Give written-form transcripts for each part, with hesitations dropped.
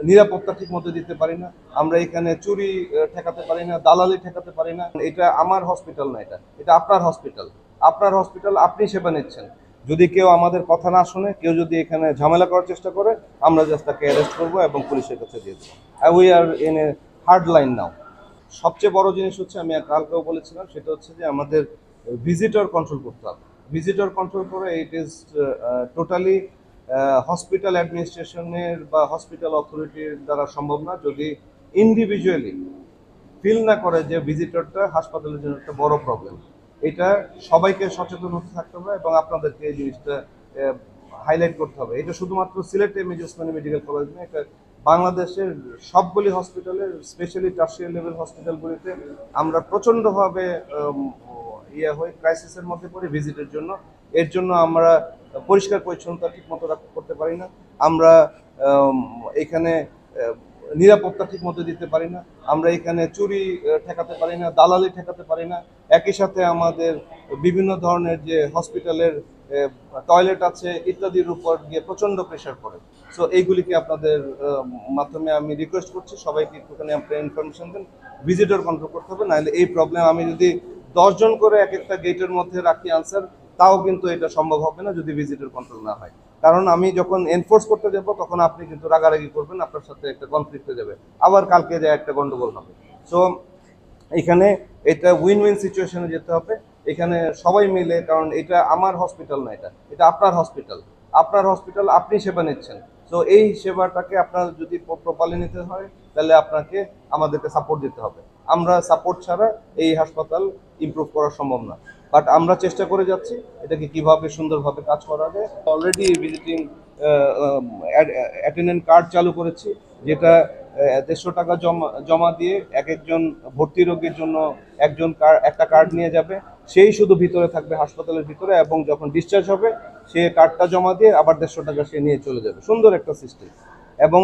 নিরাপত্তা ঠিক মতো দিতে পারি না, আমরা এখানে চুরি ঠেকাতে পারি না, দালালি ঠেকাতে পারি না। এটা আমার হসপিটাল না, এটা আপনার হসপিটাল। আপনার হসপিটাল, আপনি সেবা নিচ্ছেন। যদি কেউ আমাদের কথা না শুনে, কেউ যদি এখানে ঝামেলা করার চেষ্টা করে, আমরা জাস্ট তাকে অ্যারেস্ট করবো এবং পুলিশের কাছে দিয়ে দেবো। We are in a hard line now. সবচেয়ে বড় জিনিস হচ্ছে, আমি কালকেও বলেছিলাম, সেটা হচ্ছে যে আমাদের ভিজিটর কন্ট্রোল করতে হবে। ভিজিটর কন্ট্রোল করে ইট ইজ টোটালি হসপিটাল অ্যাডমিনিস্ট্রেশনের বা হসপিটাল অথরিটির দ্বারা সম্ভব না, যদি ইন্ডিভিজুয়ালি ফিল না করে যে ভিজিটরটা হাসপাতালের জন্য একটা বড় প্রবলেম। এটা সবাইকে সচেতন হতে থাকতে হবে এবং আপনাদেরকে এই জিনিসটা হাইলাইট করতে হবে। এটা শুধুমাত্র Sylhet MAG Osmani medical college না, এটা বাংলাদেশের সবগুলি হসপিটালের, স্পেশালি টার্সিয়ারি লেভেল হসপিটালগুলিতে আমরা প্রচণ্ডভাবে ক্রাইসিসের মধ্যে পড়ি ভিজিটের জন্য। এর জন্য আমরা পরিষ্কার পরিচ্ছন্নতা ঠিকমতো করতে পারি না, আমরা এখানে নিরাপত্তা ঠিক মতো দিতে পারি না, আমরা এখানে চুরি ঠেকাতে পারি না, দালালি ঠেকাতে পারি না। একই সাথে আমাদের বিভিন্ন ধরনের যে হসপিটালের টয়লেট আছে ইত্যাদির উপর গিয়ে প্রচণ্ড প্রেশার পড়ে। সো এইগুলিকে আপনাদের মাধ্যমে আমি রিকোয়েস্ট করছি, সবাইকে একটুখানি আপনার ইনফরমেশন দেন। ভিজিটর কন্ট্রোল করতে হবে, নাহলে এই প্রবলেম আমি যদি 10 জন করে এক একটা গেটের মধ্যে রাখি আনসার, তাও কিন্তু এটা সম্ভব হবে না যদি ভিজিটর কন্ট্রোল না হয়। কারণ আমি যখন এনফোর্স করতে যাব, তখন আপনি কিন্তু রাগারাগি করবেন, আপনার সাথে একটা কনফ্লিক্ট হয়ে যাবে, আবার কালকে যায় একটা গন্ডগোল হবে। সো এখানে এটা উইন উইন সিচুয়েশনে যেতে হবে, এখানে সবাই মিলে। কারণ এটা আমার হসপিটাল না, এটা আপনার হসপিটাল। আপনার হসপিটাল, আপনি সেবা নিচ্ছেন। সো এই সেবাটাকে আপনার যদি প্রপারলি নিতে হয়, তাহলে আপনাকে আমাদেরকে সাপোর্ট দিতে হবে। আমরা সাপোর্ট ছাড়া এই হাসপাতাল ইমপ্রুভ করা সম্ভব না। বাট আমরা চেষ্টা করে যাচ্ছি এটাকে কিভাবে সুন্দরভাবে কাজ করা যায়। অলরেডি ভিজিটিং অ্যাটেন্ডেন্ট কার্ড চালু করেছি, যেটা 150 টাকা জমা দিয়ে এক একজন ভর্তি রোগীর জন্য একজন একটা কার্ড নিয়ে যাবে। সেই শুধু ভিতরে থাকবে হাসপাতালের ভিতরে, এবং যখন ডিসচার্জ হবে সে কার্ডটা জমা দিয়ে আবার 150 টাকা সে নিয়ে চলে যাবে। সুন্দর একটা সিস্টেম। এবং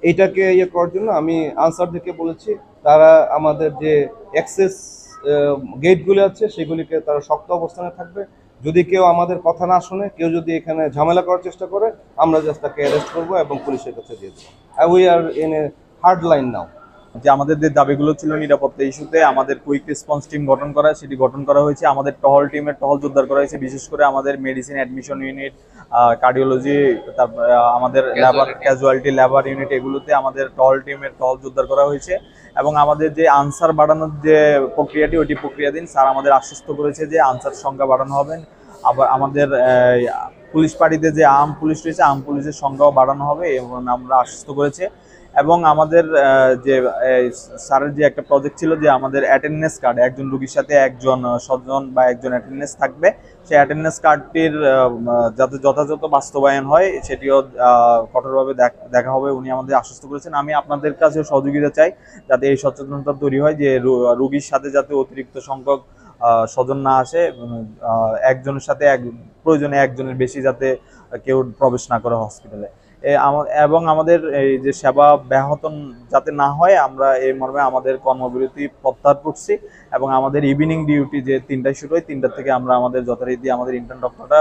এইটাকে করার জন্য আমি আনসারদেরকে বলেছি, তারা আমাদের যে অ্যাক্সেস গেটগুলো আছে সেগুলিকে তারা শক্ত অবস্থানে থাকবে। যদি কেউ আমাদের কথা না শুনে, কেউ যদি এখানে ঝামেলা করার চেষ্টা করে, আমরা জাস্ট তাকে অ্যারেস্ট করবো এবং পুলিশের কাছে দিয়ে দেবো। We are in a hard line now. যে আমাদের যে দাবিগুলো ছিল নিরাপত্তা ইস্যুতে, আমাদের কুইক রেসপন্স টিম গঠন করা হয়েছে। আমাদের টহল জোরদার করা হয়েছে, বিশেষ করে আমাদের মেডিসিন অ্যাডমিশন ইউনিট, কার্ডিওলজি, তারপর আমাদের ক্যাজুয়ালিটি লেবার ইউনিট, এগুলোতে আমাদের টহল জোরদার করা হয়েছে। এবং আমাদের যে আনসার বাড়ানোর যে প্রক্রিয়াটি, ওইটি প্রক্রিয়াধীন। স্যার আমাদের আশ্বস্ত করেছে যে আনসার সংখ্যা বাড়ানো হবে। আবার আমাদের পুলিশ পার্টিতে যে আর্ম পুলিশ রয়েছে, আর্ম পুলিশের সংখ্যাও বাড়ানো হবে এবং আমরা আশ্বস্ত করেছে। এবং আমাদের যে স্যারের যে একটা প্রজেক্ট ছিল, যে আমাদের অ্যাটেন্ডেন্স কার্ড, একজন রোগীর সাথে একজন স্বজন বা একজন অ্যাটেন্ডেন্স থাকবে, সেই অ্যাটেন্ডেন্স কার্ডটির যাতে যথাযথ বাস্তবায়ন হয় সেটিও কঠোরভাবে দেখা হবে, উনি আমাদের আশ্বস্ত করেছেন। আমি আপনাদের কাছেও সহযোগিতা চাই, যাতে এই সচেতনতা তৈরি হয় যে রোগীর সাথে যাতে অতিরিক্ত সংখ্যক স্বজন না আসে, একজনের সাথে প্রয়োজনে একজনের বেশি যাতে কেউ প্রবেশ না করে হসপিটালে। এবং আমাদের এই যে সেবা ব্যাহত যাতে না হয়, আমরা এই মর্মে আমাদের কর্মবিরতি প্রত্যাহার করছি। এবং আমাদের ইভিনিং ডিউটি যে 3টায় শুরু হয়, 3টা থেকে আমরা আমাদের যথারীতি আমাদের ইন্টার্ন ডক্টররা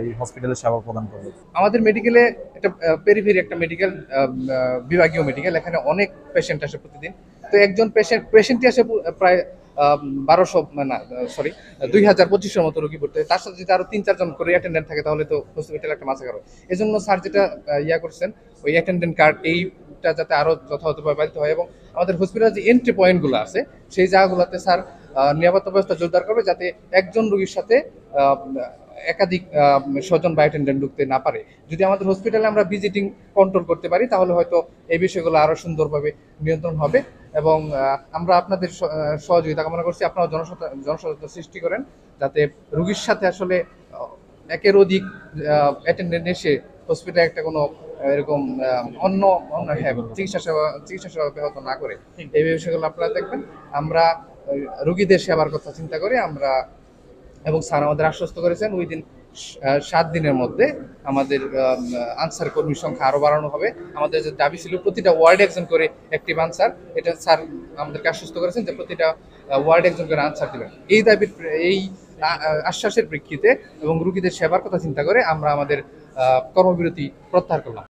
এই হসপিটালে সেবা প্রদান করবে। আমাদের মেডিকেলে একটা পেরিফেরি একটা মেডিকেল, বিভাগীয় মেডিকেল, এখানে অনেক পেশেন্ট আসে প্রতিদিন। তো একজন পেশেন্টই আসে প্রায় 2025-এর মতো রোগী পড়তে। তার সাথে যদি আরো 3-4 জন করে অ্যাটেন্ডেন্ট থাকে, তাহলে তো হসপিটাল একটা মাসাকার হয়। এজন্য স্যার যেটা করছেন, ওই অ্যাটেন্ডেন্ট কার্ড এইটা যাতে আরো যথাযথভাবে পালিত হয়। এবং আমাদের হসপিটালের যে এন্ট্রি পয়েন্টগুলো আছে, সেই জায়গাগুলোতে স্যার নিরাপত্তা ব্যবস্থা জোরদার করবে, যাতে একজন রোগীর সাথে একাধিক স্বজন বা অ্যাটেন্ডেন্ট ঢুকতে না পারে। যদি আমাদের হসপিটালে আমরা ভিজিটিং কন্ট্রোল করতে পারি, তাহলে হয়তো এই বিষয়গুলো আরো সুন্দরভাবে নিয়ন্ত্রণ হবে। এবং আমরা আপনাদের সহযোগিতা কামনা করছি, আপনারা জনসচেতনতা সৃষ্টি করেন, যাতে রোগীর সাথে আসলে একের অধিক অ্যাটেন্ডেন্ট এসে হসপিটালে একটা কোনো এরকম অন্য চিকিৎসা সেবা ব্যাহত না করে। এই বিষয়গুলো আপনারা দেখবেন। আমরা রোগীদের সেবার কথা চিন্তা করে আমরা, এবং স্যার আমাদের আশ্বস্ত করেছেন উইদিন 7 দিনের মধ্যে আমাদের আনসার কর্মীর সংখ্যা আরো বাড়ানো হবে। আমাদের যে দাবি ছিল প্রতিটা ওয়ার্ডে একজন করে অ্যাক্টিভ আনসার, এটা স্যার আমাদেরকে আশ্বস্ত করেছেন যে প্রতিটা ওয়ার্ডে একজন করে আনসার দেবেন। এই আশ্বাসের প্রেক্ষিতে এবং রোগীদের সেবার কথা চিন্তা করে আমরা আমাদের কর্মবিরতি প্রত্যাহার করলাম।